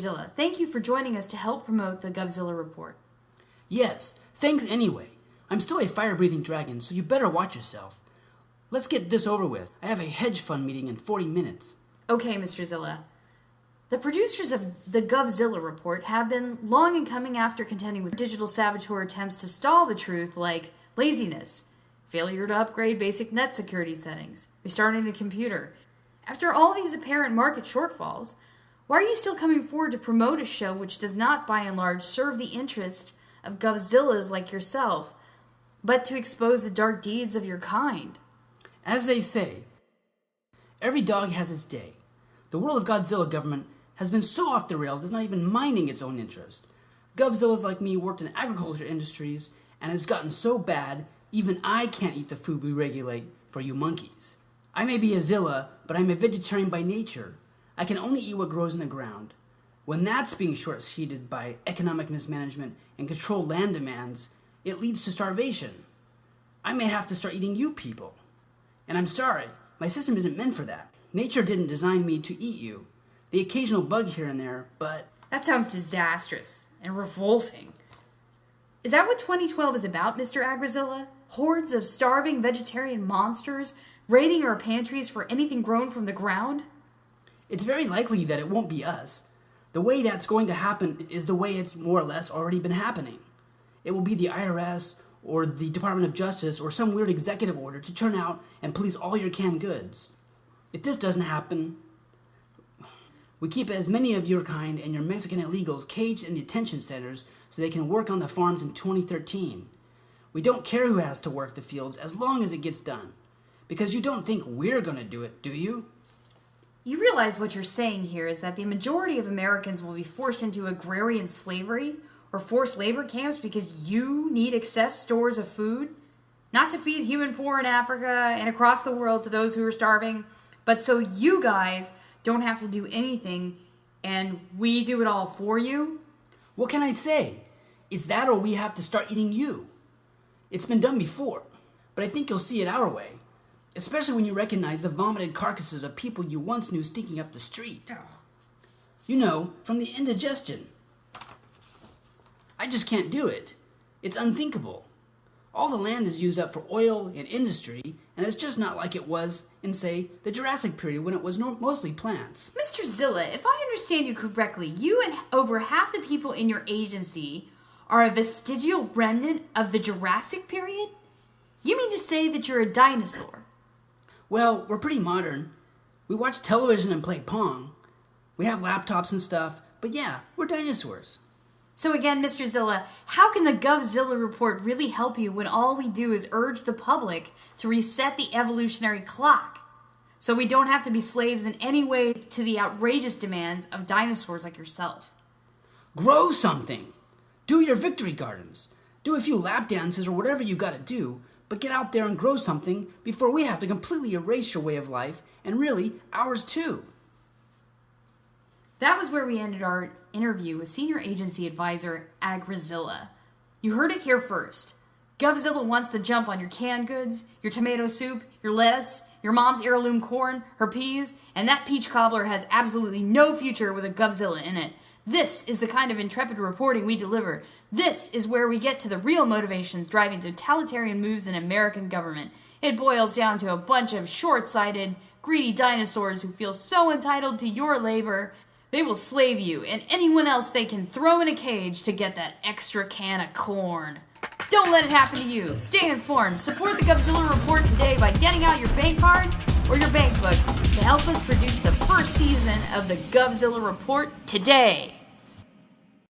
Zilla, thank you for joining us to help promote the GovZilla report. Yes, thanks anyway. I'm still a fire-breathing dragon, so you better watch yourself. Let's get this over with. I have a hedge fund meeting in 40 minutes. Okay, Mr. Zilla. The producers of the GovZilla report have been long in coming after contending with digital saboteur attempts to stall the truth, like laziness, failure to upgrade basic net security settings, restarting the computer. After all these apparent market shortfalls, why are you still coming forward to promote a show which does not, by and large, serve the interest of GovZillas like yourself, but to expose the dark deeds of your kind? As they say, every dog has its day. The world of GovZilla government has been so off the rails it's not even minding its own interest. GovZillas like me worked in agriculture industries, and it's gotten so bad, even I can't eat the food we regulate for you monkeys. I may be a Zilla, but I'm a vegetarian by nature. I can only eat what grows in the ground. When that's being short-sighted by economic mismanagement and controlled land demands, it leads to starvation. I may have to start eating you people. And I'm sorry, my system isn't meant for that. Nature didn't design me to eat you. The occasional bug here and there, but... That sounds disastrous and revolting. Is that what 2012 is about, Mr. AgriZilla? Hordes of starving vegetarian monsters raiding our pantries for anything grown from the ground? It's very likely that it won't be us. The way that's going to happen is the way it's more or less already been happening. It will be the IRS or the Department of Justice or some weird executive order to turn out and police all your canned goods. If this doesn't happen, we keep as many of your kind and your Mexican illegals caged in detention centers so they can work on the farms in 2013. We don't care who has to work the fields as long as it gets done. Because you don't think we're going to do it, do you? You realize what you're saying here is that the majority of Americans will be forced into agrarian slavery or forced labor camps because you need excess stores of food? Not to feed human poor in Africa and across the world to those who are starving, but so you guys don't have to do anything and we do it all for you? What can I say? It's that or we have to start eating you. It's been done before, but I think you'll see it our way. Especially when you recognize the vomited carcasses of people you once knew stinking up the street. You know, from the indigestion. I just can't do it. It's unthinkable. All the land is used up for oil and industry, and it's just not like it was in, say, the Jurassic period when it was mostly plants. Mr. Zilla, if I understand you correctly, you and over half the people in your agency are a vestigial remnant of the Jurassic period? You mean to say that you're a dinosaur? Well, we're pretty modern. We watch television and play Pong. We have laptops and stuff, but yeah, we're dinosaurs. So again, Mr. Zilla, how can the GovZilla report really help you when all we do is urge the public to reset the evolutionary clock so we don't have to be slaves in any way to the outrageous demands of dinosaurs like yourself? Grow something. Do your victory gardens. Do a few lap dances or whatever you gotta do, but get out there and grow something before we have to completely erase your way of life, and really, ours too. That was where we ended our interview with Senior Agency Advisor AgriZilla. You heard it here first. GovZilla wants the jump on your canned goods, your tomato soup, your lettuce, your mom's heirloom corn, her peas, and that peach cobbler has absolutely no future with a GovZilla in it. This is the kind of intrepid reporting we deliver. This is where we get to the real motivations driving totalitarian moves in American government. It boils down to a bunch of short-sighted, greedy dinosaurs who feel so entitled to your labor, they will slave you and anyone else they can throw in a cage to get that extra can of corn. Don't let it happen to you. Stay informed. Support the GovZilla report today by getting out your bank card or your bank book to help us produce the first season of the GovZilla report today.